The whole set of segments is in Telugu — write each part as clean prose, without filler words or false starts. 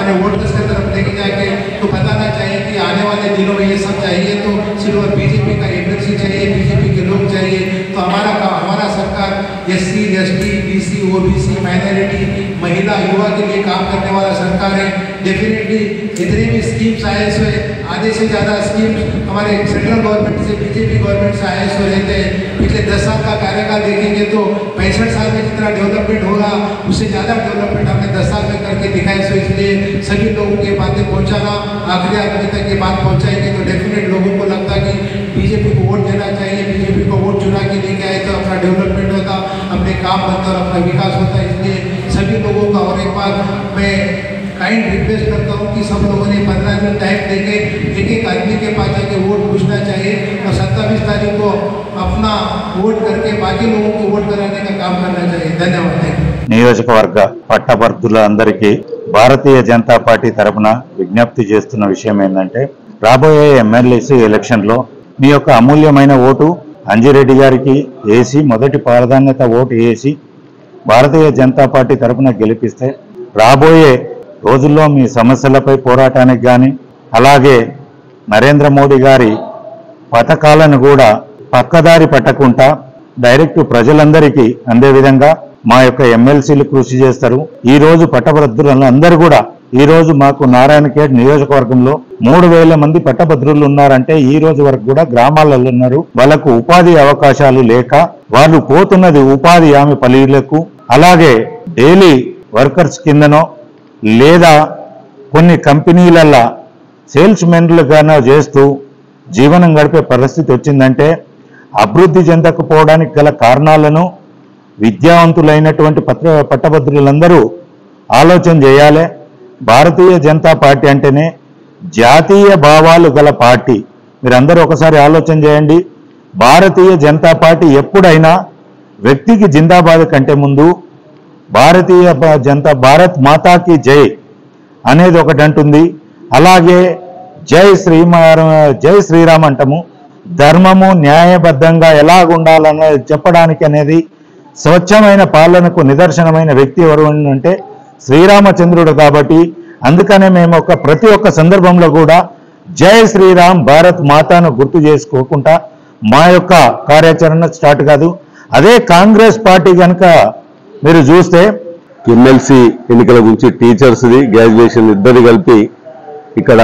हमारे वोटर्स की तरफ लेके जाके तो बताना चाहिए कि आने वाले दिनों में ये सब चाहिए तो सिर्फ बीजेपी का एमएलसी चाहिए, बीजेपी के लोग चाहिए। तो हमारा सरकार SC, ST, BC, OBC, minority, महिला, युवा के लिए काम करने वाला सरकार है। डेफिनेटली जितनी भी स्कीम्स आए हुए आधे से ज़्यादा स्कीम्स हमारे सेंट्रल गवर्नमेंट से, बीजेपी गवर्नमेंट से आए हुए रहते हैं। पिछले 10 साल का कार्यकाल देखेंगे तो 65 साल में जितना डेवलपमेंट होगा उससे ज़्यादा डेवलपमेंट हमने 10 साल में करके दिखाए। सो इसलिए सभी लोगों की बातें पहुँचाना, आखिरी आदमी तक ये बात पहुँचाएंगे तो डेफिनेट लोगों को लगता कि बीजेपी को वोट देना चाहिए, बीजेपी को वोट चुना के लेके आए तो अपना डेवलपमेंट होता, अपने काम बनता और अपना विकास होता। इसलिए सभी लोगों का और एक बार मैं काइंड रिक्वेस्ट करता हूँ कि सब लोगों ने 15 दिन टाइम देके एक एक आदमी के पास जाके वोट पूछना चाहिए और 27 तारीख को अपना वोट करके बाकी लोगों को वोट कराने का काम करना चाहिए। धन्यवाद। నియోజకవర్గ పట్టభద్రులందరికీ భారతీయ జనతా పార్టీ తరపున విజ్ఞప్తి చేస్తున్న విషయం ఏంటంటే, రాబోయే ఎమ్మెల్యేసీ ఎలక్షన్లో మీ యొక్క అమూల్యమైన ఓటు అంజిరెడ్డి గారికి వేసి మొదటి ప్రాధాన్యత ఓటు వేసి భారతీయ జనతా పార్టీ తరపున గెలిపిస్తే రాబోయే రోజుల్లో మీ సమస్యలపై పోరాటానికి కానీ అలాగే నరేంద్ర మోడీ గారి పథకాలను కూడా పక్కదారి పట్టకుండా డైరెక్ట్ ప్రజలందరికీ అందే విధంగా మా యొక్క ఎమ్మెల్సీలు కృషి చేస్తారు. ఈ రోజు పట్టభద్రులందరూ కూడా ఈ రోజు మాకు నారాయణఖేడ్ నియోజకవర్గంలో 3000 మంది పట్టభద్రులు ఉన్నారంటే ఈ రోజు వరకు కూడా గ్రామాలలో ఉన్నారు. వాళ్ళకు ఉపాధి అవకాశాలు లేక వాళ్ళు పోతున్నది ఉపాధి హామీ పనులకు, అలాగే డైలీ వర్కర్స్ కిందనో లేదా కొన్ని కంపెనీలల్లో సేల్స్ మెన్లుగానో చేస్తూ జీవనం గడిపే పరిస్థితి వచ్చిందంటే అభివృద్ధి చెందకపోవడానికి గల కారణాలను విద్యావంతులైనటువంటి పట్టభద్రులందరూ ఆలోచన చేయాలి. భారతీయ జనతా పార్టీ అంటేనే జాతీయ భావాలు గల పార్టీ. మీరందరూ ఒకసారి ఆలోచన చేయండి. భారతీయ జనతా పార్టీ ఎప్పుడైనా వ్యక్తికి జిందాబాద్ కంటే ముందు భారతీయ జనతా భారత్ మాతాకి జై అనేది ఒకటి అంటుంది. అలాగే జై శ్రీరామ్ అంటాము. ధర్మము న్యాయబద్ధంగా ఎలాగుండాలనేది చెప్పడానికి అనేది స్వచ్ఛమైన పాలనకు నిదర్శనమైన వ్యక్తి ఎవరు అంటే శ్రీరామచంద్రుడు. కాబట్టి అందుకనే మేము ప్రతి ఒక్క సందర్భంలో కూడా జై శ్రీరామ్ భారత్ మాతాను గుర్తు చేసుకోకుండా మా యొక్క కార్యాచరణ స్టార్ట్ కాదు. అదే కాంగ్రెస్ పార్టీ కనుక మీరు చూస్తే ఎమ్మెల్సీ ఎన్నికల గురించి టీచర్స్ది గ్రాడ్యుయేషన్ ఇద్దరు కలిపి ఇక్కడ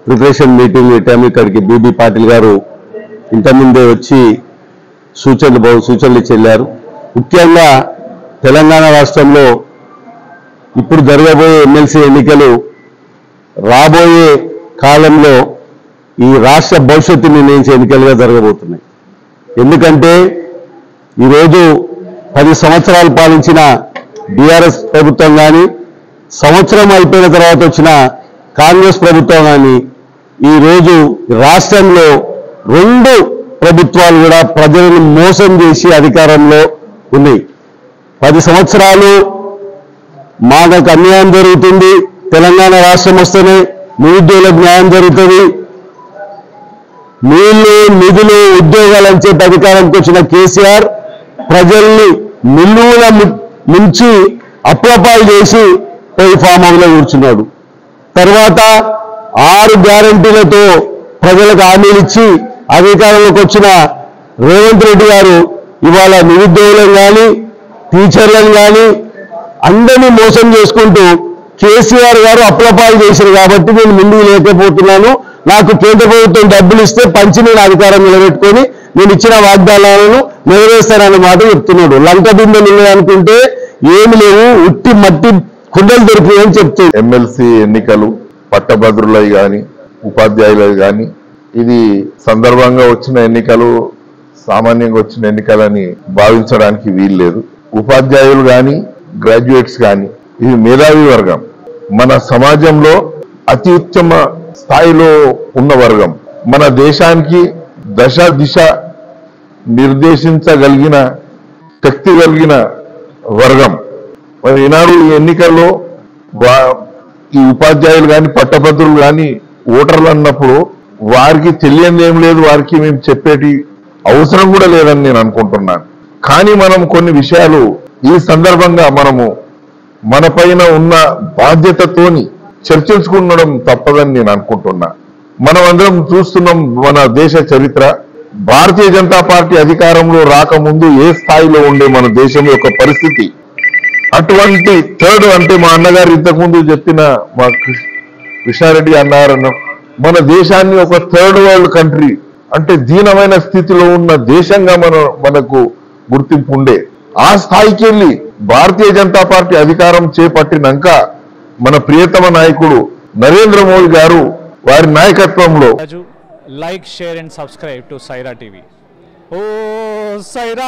ప్రిపరేషన్ మీటింగ్ పెట్టాము. ఇక్కడికి బీబీ పాటిల్ గారు ఇంతకుముందే వచ్చి సూచనలు చెల్లారు. ముఖ్యంగా తెలంగాణ రాష్ట్రంలో ఇప్పుడు జరగబోయే ఎమ్మెల్సీ ఎన్నికలు రాబోయే కాలంలో ఈ రాష్ట్ర భవిష్యత్తు నిర్ణయించే ఎన్నికలుగా జరగబోతున్నాయి. ఎందుకంటే ఈరోజు 10 సంవత్సరాలు పాలించిన బీఆర్ఎస్ ప్రభుత్వం కానీ, సంవత్సరం అయిపోయిన తర్వాత వచ్చిన కాంగ్రెస్ ప్రభుత్వం కానీ, ఈరోజు రాష్ట్రంలో 2 ప్రభుత్వాలు కూడా ప్రజలను మోసం చేసి అధికారంలో ఉన్నాయి. 10 సంవత్సరాలు మాకు అన్యాయం జరుగుతుంది, తెలంగాణ రాష్ట్రం వస్తేనే నిరుద్యోగులకు న్యాయం జరుగుతుంది, నీళ్లు నిధులు ఉద్యోగాలని చెప్పి అధికారానికి వచ్చిన కేసీఆర్ ప్రజల్ని నిలువున ముంచి అప్రపాలు చేసి పోయి ఫామ్ హౌస్లో కూర్చున్నాడు. తర్వాత 6 గ్యారంటీలతో ప్రజలకు హామీలు ఇచ్చి అధికారంలోకి వచ్చిన రేవంత్ రెడ్డి గారు ఇవాళ నిరుద్యోగులను కానీ టీచర్లను కానీ అందరినీ మోసం చేసుకుంటూ కేసీఆర్ గారు అప్రపాలు చేశారు. కాబట్టి నేను ముందుకు లేకపోతున్నాను, నాకు కేంద్ర ప్రభుత్వం డబ్బులు ఇస్తే పంచి నేను అధికారం నిలబెట్టుకొని నేను ఇచ్చిన వాగ్దానాలను నెరవేర్స్తానన్న మాట చెప్తున్నాడు. లంక బిందె అనుకుంటే ఏమి లేవు, ఉట్టి మట్టి కుండలు దొరికినాయని చెప్తుంది. ఎమ్మెల్సీ ఎన్నికలు పట్టభద్రులై కానీ ఉపాధ్యాయులై కానీ ఇది సందర్భంగా వచ్చిన ఎన్నికలు, సామాన్యంగా వచ్చిన ఎన్నికలని భావించడానికి వీల్లేదు. ఉపాధ్యాయులు కానీ గ్రాడ్యుయేట్స్ కానీ ఇది మేధావి వర్గం, మన సమాజంలో అతి ఉత్తమ స్థాయిలో ఉన్న వర్గం, మన దేశానికి దశ దిశ నిర్దేశించగలిగిన శక్తి కలిగిన వర్గం. మరి ఈనాడు ఈ ఎన్నికల్లో ఈ ఉపాధ్యాయులు కానీ పట్టభద్రులు కానీ ఓటర్లు అన్నప్పుడు వారికి తెలియని ఏం లేదు, వారికి మేము చెప్పేటి అవసరం కూడా లేదని నేను అనుకుంటున్నాను. కానీ మనం కొన్ని విషయాలు ఈ సందర్భంగా మనము మన పైన ఉన్న బాధ్యతతోని చర్చించుకునడం తప్పదని నేను అనుకుంటున్నా. మనం అందరం చూస్తున్నాం మన దేశ చరిత్ర. భారతీయ జనతా పార్టీ అధికారంలో రాకముందు ఏ స్థాయిలో ఉండే మన దేశం యొక్క పరిస్థితి. అటువంటి థర్డ్ అంటే మా అన్నగారు ఇంతకుముందు చెప్పిన మా కృష్ణారెడ్డి అన్నారన్న మన దేశాన్ని ఒక థర్డ్ వరల్డ్ కంట్రీ అంటే దీనమైన స్థితిలో ఉన్న దేశంగా మనకు గుర్తింపు ఉండే. ఆ స్థాయికి వెళ్ళి భారతీయ జనతా పార్టీ అధికారం చేపట్టినాక మన ప్రియతమ నాయకుడు నరేంద్ర మోడీ గారు వారి నాయకత్వంలో like, share and subscribe to Saira TV. ఓ సైరా.